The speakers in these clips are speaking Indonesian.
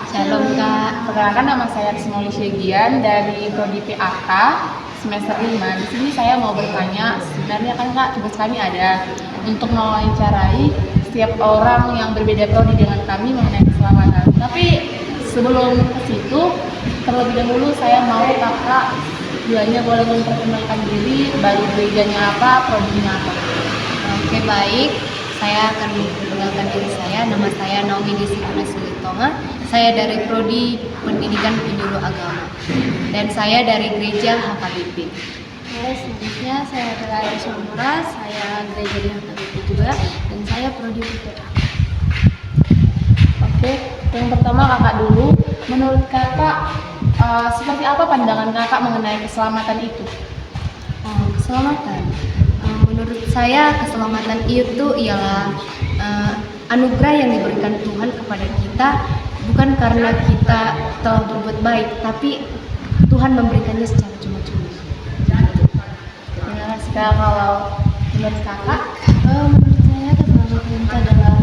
Shalom Kak. Perkenalkan, nama saya Rismoli Syegian dari Prodi PAK semester 5. Di sini saya mau bertanya, sebenarnya kan Kak, tugas kami ada untuk mewawancarai setiap orang yang berbeda prodi dengan kami mengenai keselamatan. Tapi sebelum ke situ, terlebih dahulu saya mau Kakak duanya boleh memperkenalkan diri, baru gerejanya apa, prodinya apa. Oke, baik. Saya akan memperkenalkan diri saya. Nama saya Naomi Desikuna Sulitonga. Saya dari Prodi Pendidikan Penyuluh Agama. Dan saya dari Gereja HKBP. Selanjutnya saya adalah Aisyah Mura, saya gereja di HKBP juga, dan saya prodi PPA. Oke, yang pertama Kakak dulu. Menurut Kakak, seperti apa pandangan Kakak mengenai keselamatan itu? Keselamatan. Menurut saya keselamatan itu ialah anugerah yang diberikan Tuhan kepada kita, bukan karena kita telah berbuat baik, tapi Tuhan memberikannya secara cuma-cuma. Nah, sekarang kalau menurut Kakak, Menurut saya keselamatan itu adalah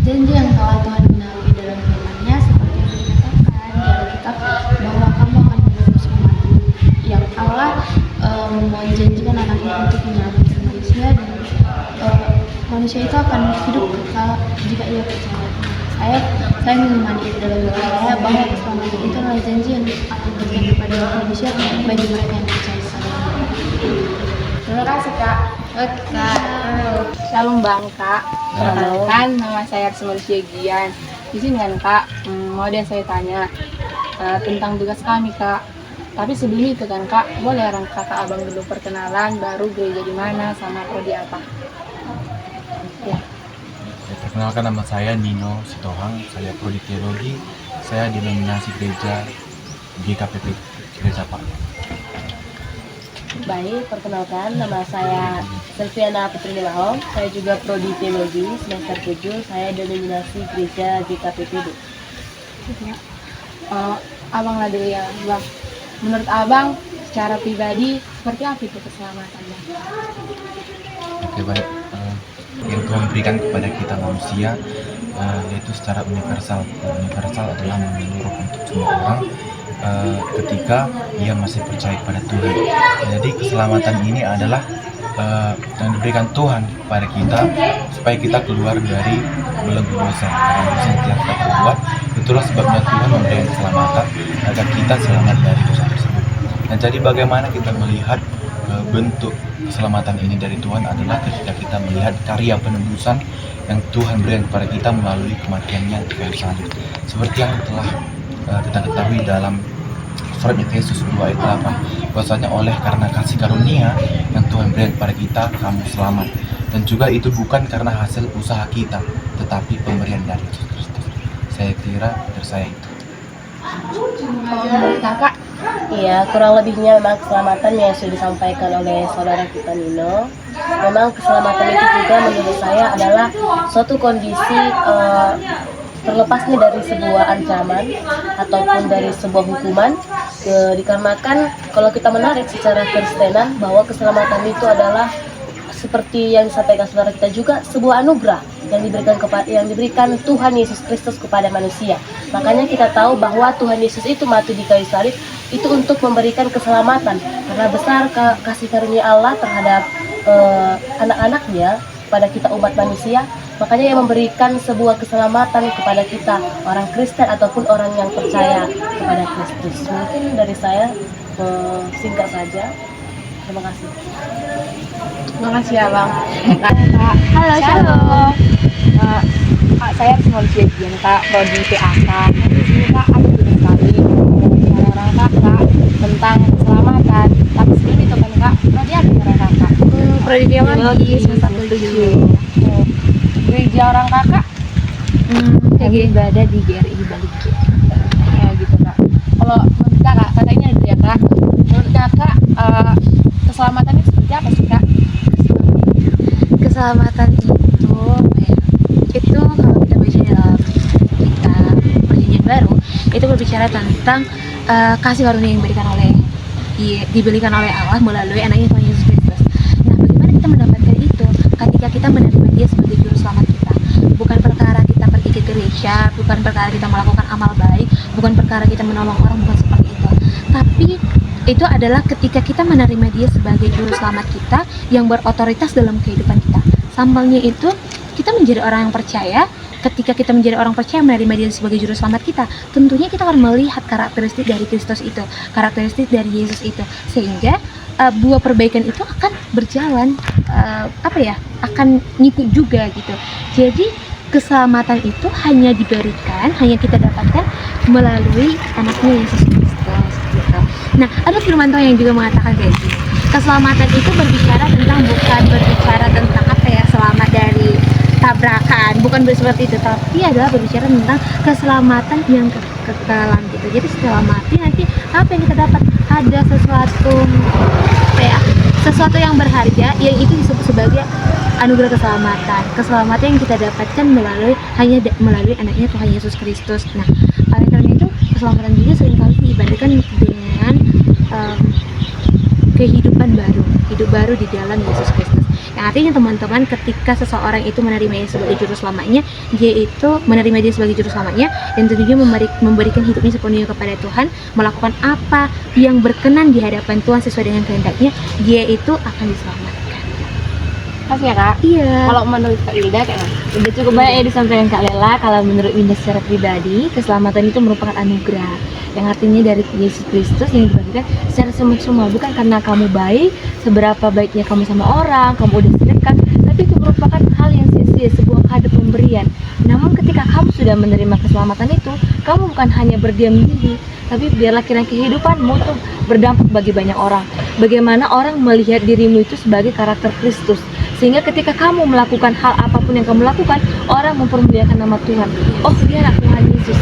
janji yang telah Tuhan genapi dalam firman-Nya, seperti yang dikatakan di Alkitab bahwa kamu akan mengurus umat-Mu yang Allah menjanjikan anaknya untuk menyelamatkan manusia, dan manusia itu akan hidup kekal jika ia percaya. Saya mengimani itu dalam diri saya bahwa keselamatan itu adalah janji yang akan diberikan kepada manusia bagi mereka yang percaya kepada Dia. terima kasih Kak. Oke, Kak. Shalom Bang Kak. Perkenalkan, nama saya Rismoli Syegian. Di sini kan Kak, mau dia saya tanya tentang tugas kami Kak. Tapi sebelum itu kan Kak, boleh orang kakak abang dulu perkenalan, baru gereja di mana sama prodi apa? Ya. Perkenalkan, nama saya Nino Sitohang, saya prodi teologi, saya denominasi gereja GKPP, Gereja Pak. Baik, perkenalkan, nama saya Selviana Putri Nilahom. Saya juga prodi teologi semester 7. Saya denominasi gereja GKPPD. Abang lah dulu ya Bang. Menurut abang, secara pribadi, seperti apa itu keselamatannya? Oke, baik. Yang Tuhan berikan kepada kita manusia, yaitu secara universal. Universal adalah menyeluruh untuk semua orang ketika dia masih percaya kepada Tuhan. Jadi keselamatan ini adalah yang diberikan Tuhan kepada kita supaya kita keluar dari belenggu dosa. Karena dosa yang telah kita perbuat, itulah sebabnya Tuhan memberikan keselamatan agar kita selamat dari dosa tersebut. Nah, jadi bagaimana kita melihat bentuk keselamatan ini dari Tuhan adalah ketika kita melihat karya penebusan yang Tuhan berikan kepada kita melalui kematian-Nya di kayu salib. Seperti yang telah kita ketahui dalam surat Efesus 2 ayat 8, bahwasanya oleh karena kasih karunia yang Tuhan berikan kepada kita, kamu selamat. Dan juga itu bukan karena hasil usaha kita, tetapi pemberian dari Yesus Kristus. Saya kira dari saya itu. Kalau menurut Kakak, Iya, kurang lebihnya memang keselamatan yang sudah disampaikan oleh saudara kita Nino. Memang keselamatan itu juga menurut saya adalah suatu kondisi terlepasnya dari sebuah ancaman ataupun dari sebuah hukuman, dikarenakan kalau kita menarik secara Kristenan bahwa keselamatan itu adalah seperti yang disampaikan saudara kita juga sebuah anugerah yang diberikan Tuhan Yesus Kristus kepada manusia. Makanya kita tahu bahwa Tuhan Yesus itu mati di kayu salib itu untuk memberikan keselamatan, karena besar kasih karunia Allah terhadap anak-anaknya pada kita umat manusia. Makanya yang memberikan sebuah keselamatan kepada kita, orang Kristen ataupun orang yang percaya kepada Kristus. Mungkin dari saya singkat saja. Terima kasih. terima kasih ya Bang. Kak. Halo, shalom. Kak, saya Rismoli Syegian Kak, prodi PAK. Di sini Kak, ada tugas kami dengan orang Kakak tentang keselamatan. Tapi sebelum itu kan Kak, prodi apa orang Kakak? Prodi teologi semester 7. Gereja orang Kakak? Lagi ibadah di GRI Balik. Ya gitu Kak. Kalau menurut Kakak, katanya dulu ya Kak. Menurut Kakak, keselamatannya seperti apa sih Kak? Keselamatan itu kalau kita baca dalam kitab Perjanjian Baru, itu berbicara tentang kasih karunia yang diberikan oleh Allah melalui anaknya Tuhan Yesus Kristus. Nah, bagaimana kita mendapatkan itu? Ketika kita menerima Dia sebagai juru selamat kita, bukan perkara kita pergi ke gereja, bukan perkara kita melakukan amal baik, bukan perkara kita menolong orang, bukan seperti itu. Tapi itu adalah ketika kita menerima dia sebagai juru selamat kita yang berotoritas dalam kehidupan kita. Sambalnya itu kita menjadi orang yang percaya. Ketika kita menjadi orang percaya menerima dia sebagai juru selamat kita, tentunya kita akan melihat karakteristik dari Kristus itu, karakteristik dari Yesus itu, sehingga buah perbaikan itu akan berjalan, akan ngikut juga gitu. Jadi keselamatan itu hanya diberikan, hanya kita dapatkan melalui anaknya Yesus Kristus gitu. Nah, ada firman Tuhan yang juga mengatakan kayak gini, keselamatan itu bukan berbicara tentang selamat dari tabrakan, bukan seperti itu, tapi adalah berbicara tentang keselamatan yang kekekalan gitu. Jadi setelah mati nanti apa yang kita dapat? Ada sesuatu yang berharga, yang itu disebut sebagai anugerah keselamatan yang kita dapatkan melalui anaknya Tuhan Yesus Kristus. Nah, oleh karena itu keselamatan juga seringkali dibandingkan dengan hidup baru di dalam Yesus Kristus. Yang artinya teman-teman, ketika seseorang itu menerima Yesus sebagai juru selamatnya, menerima dia sebagai juru selamatnya, dan tentunya memberikan hidupnya sepenuhnya kepada Tuhan, melakukan apa yang berkenan di hadapan Tuhan sesuai dengan kehendaknya, dia itu akan diselamatkan. Kasih ya Kak. Iya. Kalau menurut Kak Wilda kayak mana? Udah cukup banyak ya disampaikan Kak Lela. Kalau menurut Winda secara pribadi, keselamatan itu merupakan anugerah yang artinya dari Yesus Kristus yang dibagikan secara semua, bukan karena kamu baik, seberapa baiknya kamu sama orang, kamu udah sedekah, tapi itu merupakan hal yang sia-sia, sebuah kado pemberian. Namun ketika kamu sudah menerima keselamatan itu, kamu bukan hanya berdiam diri, tapi biarlah kiranya kehidupanmu tuh berdampak bagi banyak orang. Bagaimana orang melihat dirimu itu sebagai karakter Kristus, sehingga ketika kamu melakukan hal apapun yang kamu lakukan, orang mempermuliakan nama Tuhan. Oh, dia anak Tuhan Yesus,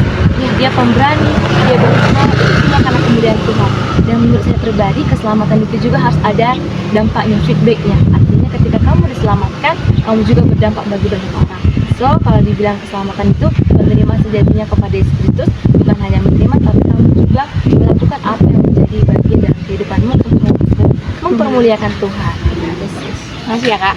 dia pemberani, dia bersemangat, itu semua karena kemuliaan Tuhan. Dan menurut saya pribadi, keselamatan itu juga harus ada dampaknya, feedbacknya. Artinya ketika kamu diselamatkan, kamu juga berdampak bagi banyak orang. So, kalau dibilang keselamatan itu menerima sejatinya kepada Yesus Kristus, bukan hanya menerima, tapi kamu juga melakukan apa yang menjadi bagian dalam kehidupanmu untuk mempermuliakan Tuhan. Makasih ya Kak.